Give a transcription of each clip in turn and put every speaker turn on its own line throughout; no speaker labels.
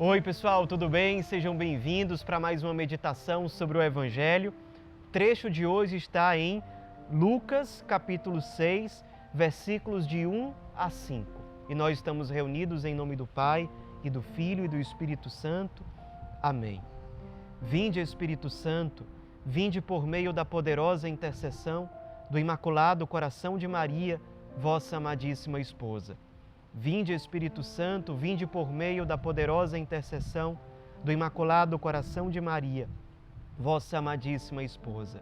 Oi pessoal, tudo bem? Sejam bem-vindos para mais uma meditação sobre o Evangelho. O trecho de hoje está em Lucas, capítulo 6, versículos de 1 a 5. E nós estamos reunidos em nome do Pai, e do Filho e do Espírito Santo. Amém. Vinde, Espírito Santo, vinde por meio da poderosa intercessão do Imaculado Coração de Maria, vossa amadíssima esposa. Vinde, Espírito Santo, vinde por meio da poderosa intercessão do Imaculado Coração de Maria, vossa amadíssima esposa.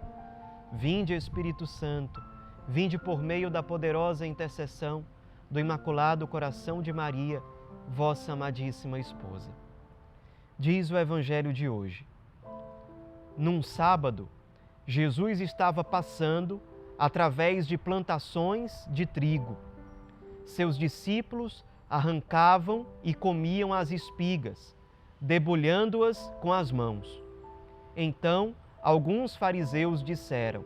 Vinde, Espírito Santo, vinde por meio da poderosa intercessão do Imaculado Coração de Maria, vossa amadíssima esposa. Diz o Evangelho de hoje. Num sábado, Jesus estava passando através de plantações de trigo. Seus discípulos arrancavam e comiam as espigas, debulhando-as com as mãos. Então, alguns fariseus disseram: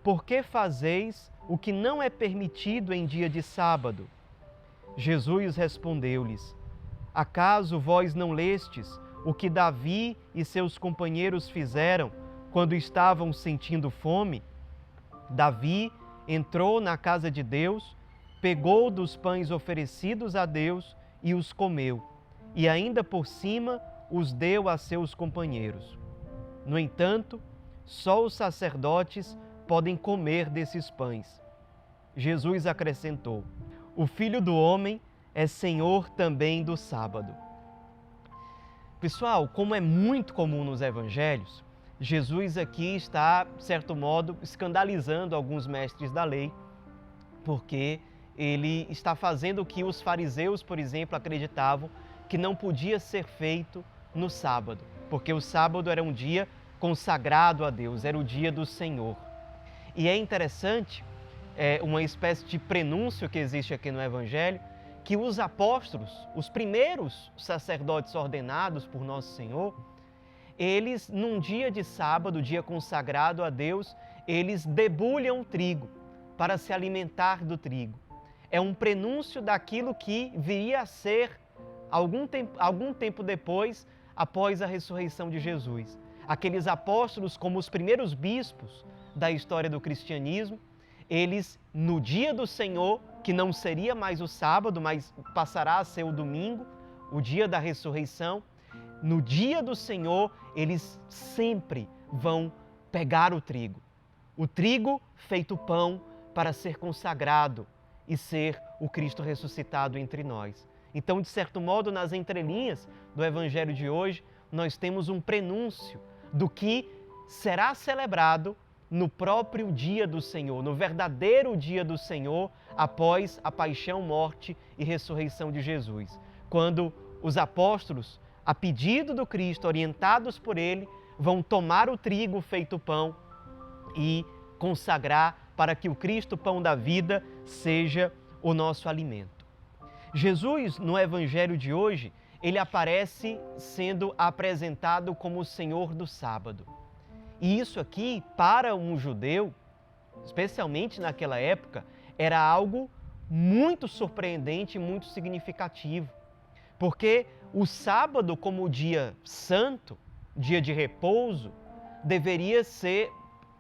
por que fazeis o que não é permitido em dia de sábado? Jesus respondeu-lhes: acaso vós não lestes o que Davi e seus companheiros fizeram quando estavam sentindo fome? Davi entrou na casa de Deus, pegou dos pães oferecidos a Deus e os comeu, e ainda por cima os deu a seus companheiros. No entanto, só os sacerdotes podem comer desses pães. Jesus acrescentou: o Filho do Homem é Senhor também do sábado. Pessoal, como é muito comum nos evangelhos, Jesus aqui está, de certo modo, escandalizando alguns mestres da lei, porque ele está fazendo o que os fariseus, por exemplo, acreditavam que não podia ser feito no sábado, porque o sábado era um dia consagrado a Deus, era o dia do Senhor. E é interessante, uma espécie de prenúncio que existe aqui no Evangelho, que os apóstolos, os primeiros sacerdotes ordenados por Nosso Senhor, eles, num dia de sábado, dia consagrado a Deus, eles debulham o trigo para se alimentar do trigo. É um prenúncio daquilo que viria a ser algum tempo depois, após a ressurreição de Jesus. Aqueles apóstolos, como os primeiros bispos da história do cristianismo, eles, no dia do Senhor, que não seria mais o sábado, mas passará a ser o domingo, o dia da ressurreição, no dia do Senhor, eles sempre vão pegar o trigo feito pão para ser consagrado e ser o Cristo ressuscitado entre nós. Então, de certo modo, nas entrelinhas do Evangelho de hoje, nós temos um prenúncio do que será celebrado no próprio dia do Senhor, no verdadeiro dia do Senhor, após a paixão, morte e ressurreição de Jesus. Quando os apóstolos, a pedido do Cristo, orientados por Ele, vão tomar o trigo feito pão e consagrar para que o Cristo, pão da vida, seja o nosso alimento. Jesus, no Evangelho de hoje, ele aparece sendo apresentado como o Senhor do sábado. E isso aqui, para um judeu, especialmente naquela época, era algo muito surpreendente e muito significativo. Porque o sábado, como o dia santo, dia de repouso, deveria ser,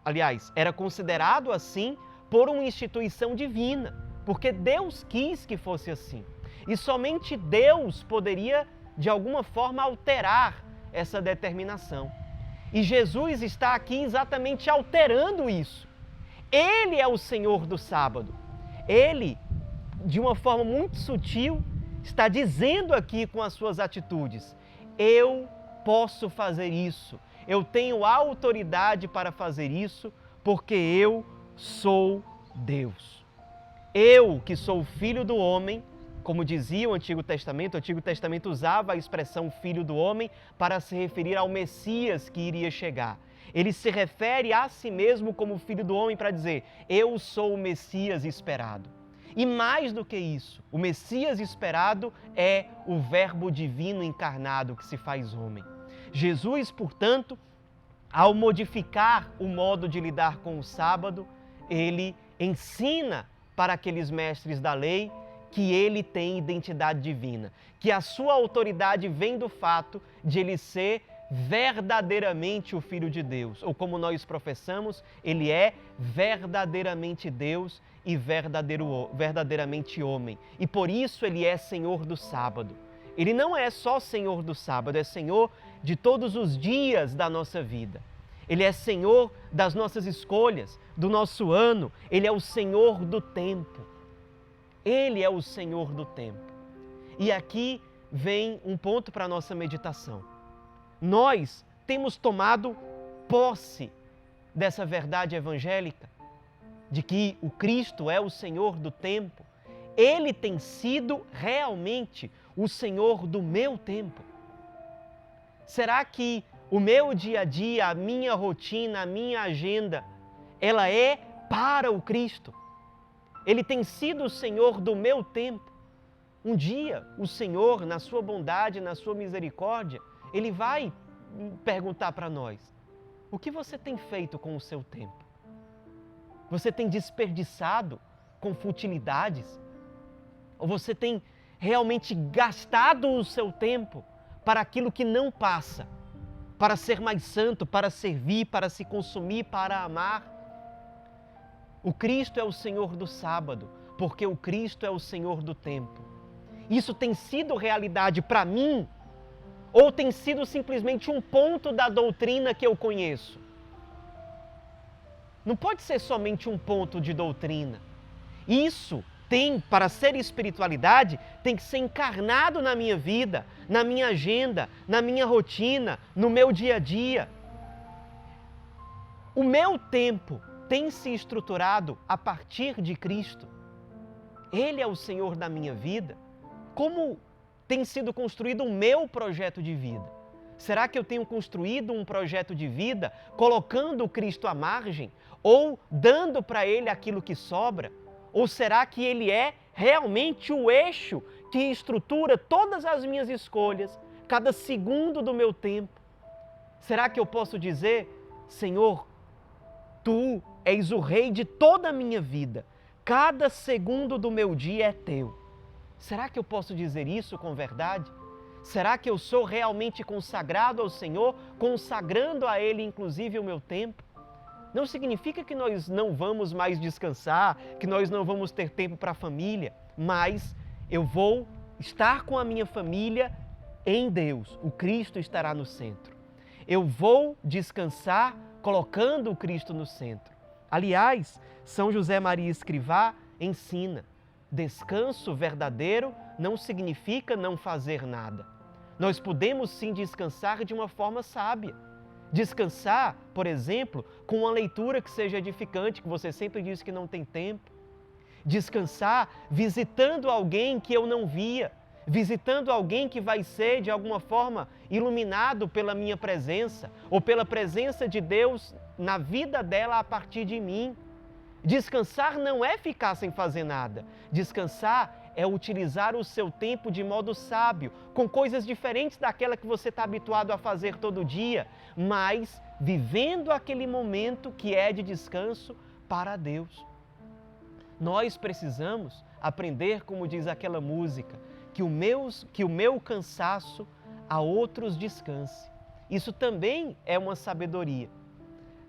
aliás, era considerado assim por uma instituição divina, porque Deus quis que fosse assim. E somente Deus poderia, de alguma forma, alterar essa determinação. E Jesus está aqui exatamente alterando isso. Ele é o Senhor do sábado. Ele, de uma forma muito sutil, está dizendo aqui com as suas atitudes: eu posso fazer isso, eu tenho autoridade para fazer isso, porque eu sou Deus. Eu, que sou o Filho do Homem, como dizia o Antigo Testamento usava a expressão Filho do Homem para se referir ao Messias que iria chegar. Ele se refere a si mesmo como Filho do Homem para dizer: eu sou o Messias esperado. E mais do que isso, o Messias esperado é o Verbo divino encarnado que se faz homem. Jesus, portanto, ao modificar o modo de lidar com o sábado, ele ensina para aqueles mestres da lei que ele tem identidade divina, que a sua autoridade vem do fato de ele ser verdadeiramente o Filho de Deus, ou como nós professamos, ele é verdadeiramente Deus e verdadeiramente homem. E por isso ele é Senhor do sábado. Ele não é só Senhor do sábado, é Senhor de todos os dias da nossa vida. Ele é Senhor das nossas escolhas, do nosso ano. Ele é o Senhor do tempo. Ele é o Senhor do tempo. E aqui vem um ponto para a nossa meditação. Nós temos tomado posse dessa verdade evangélica, de que o Cristo é o Senhor do tempo. Ele tem sido realmente o Senhor do meu tempo. Será que o meu dia a dia, a minha rotina, a minha agenda, ela é para o Cristo? Ele tem sido o Senhor do meu tempo. Um dia, o Senhor, na sua bondade, na sua misericórdia, Ele vai perguntar para nós: o que você tem feito com o seu tempo? Você tem desperdiçado com futilidades? Ou você tem realmente gastado o seu tempo para aquilo que não passa? Para ser mais santo, para servir, para se consumir, para amar? O Cristo é o Senhor do sábado, porque o Cristo é o Senhor do tempo. Isso tem sido realidade para mim? Ou tem sido simplesmente um ponto da doutrina que eu conheço? Não pode ser somente um ponto de doutrina. Isso tem, para ser espiritualidade, tem que ser encarnado na minha vida, na minha agenda, na minha rotina, no meu dia a dia. O meu tempo tem se estruturado a partir de Cristo. Ele é o Senhor da minha vida. Como tem sido construído o meu projeto de vida? Será que eu tenho construído um projeto de vida colocando o Cristo à margem ou dando para Ele aquilo que sobra? Ou será que Ele é realmente o eixo que estrutura todas as minhas escolhas, cada segundo do meu tempo? Será que eu posso dizer: Senhor, Tu és o Rei de toda a minha vida, cada segundo do meu dia é Teu? Será que eu posso dizer isso com verdade? Será que eu sou realmente consagrado ao Senhor, consagrando a Ele inclusive o meu tempo? Não significa que nós não vamos mais descansar, que nós não vamos ter tempo para a família, mas eu vou estar com a minha família em Deus. O Cristo estará no centro. Eu vou descansar colocando o Cristo no centro. Aliás, São José Maria Escrivá ensina: descanso verdadeiro não significa não fazer nada. Nós podemos sim descansar de uma forma sábia. Descansar, por exemplo, com uma leitura que seja edificante, que você sempre diz que não tem tempo. Descansar visitando alguém que eu não via, visitando alguém que vai ser, de alguma forma, iluminado pela minha presença, ou pela presença de Deus na vida dela a partir de mim. Descansar não é ficar sem fazer nada. Descansar é utilizar o seu tempo de modo sábio, com coisas diferentes daquela que você está habituado a fazer todo dia, mas vivendo aquele momento que é de descanso para Deus. Nós precisamos aprender, como diz aquela música, que o meu cansaço a outros descanse. Isso também é uma sabedoria.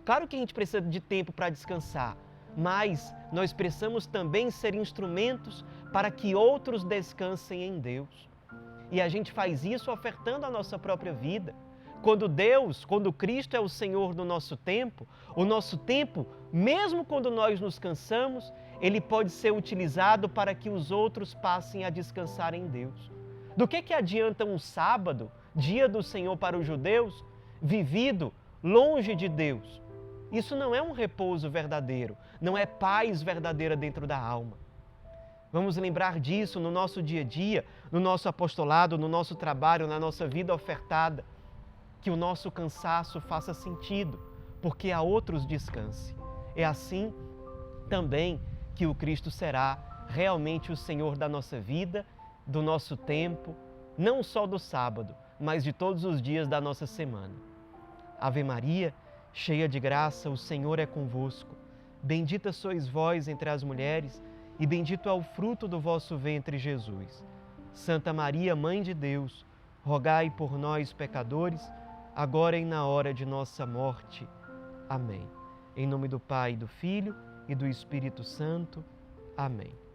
Claro que a gente precisa de tempo para descansar, mas nós precisamos também ser instrumentos para que outros descansem em Deus. E a gente faz isso ofertando a nossa própria vida. Quando Cristo é o Senhor do nosso tempo, o nosso tempo, mesmo quando nós nos cansamos, ele pode ser utilizado para que os outros passem a descansar em Deus. Do que adianta um sábado, dia do Senhor para os judeus, vivido longe de Deus? Isso não é um repouso verdadeiro, não é paz verdadeira dentro da alma. Vamos lembrar disso no nosso dia a dia, no nosso apostolado, no nosso trabalho, na nossa vida ofertada. Que o nosso cansaço faça sentido, porque a outros descanse. É assim também que o Cristo será realmente o Senhor da nossa vida, do nosso tempo, não só do sábado, mas de todos os dias da nossa semana. Ave Maria, cheia de graça, o Senhor é convosco. Bendita sois vós entre as mulheres, e bendito é o fruto do vosso ventre, Jesus. Santa Maria, Mãe de Deus, rogai por nós, pecadores, agora e na hora de nossa morte. Amém. Em nome do Pai, do Filho e do Espírito Santo. Amém.